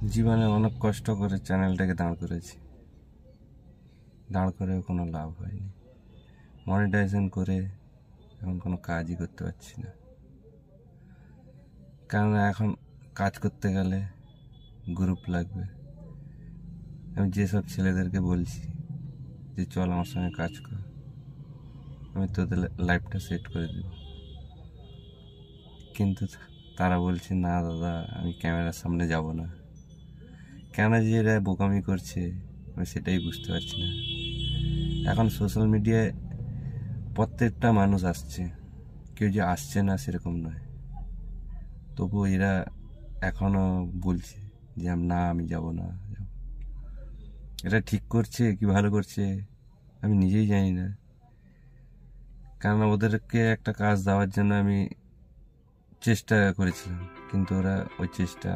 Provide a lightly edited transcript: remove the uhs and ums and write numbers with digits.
জীবনে অনেক কষ্ট করে চ্যানেলটাকে দাঁড় করেছি, দাঁড় করেও কোনো লাভ হয়নি। মনিটাইজেশন করে এখন কোনো কাজই করতে পারছি না, কেননা এখন কাজ করতে গেলে গ্রুপ লাগবে। আমি যেসব ছেলেদেরকে বলছি যে চল আমার সঙ্গে কাজ কর, আমি তোদের লাইফটা সেট করে দেব, কিন্তু তারা বলছে না দাদা, আমি ক্যামেরার সামনে যাব না। কেন যে এরা বোকামি করছে আমি সেটাই বুঝতে পারছি না। এখন সোশ্যাল মিডিয়ায় প্রত্যেকটা মানুষ আসছে, কেউ যে আসছে না সেরকম নয়, তবু এরা এখনো বলছে যে না আমি যাব না। এটা ঠিক করছে কি ভালো করছে আমি নিজেই জানি না, কারণ ওদেরকে একটা কাজ দেওয়ার জন্য আমি চেষ্টা করেছিলাম, কিন্তু ওরা ওই চেষ্টা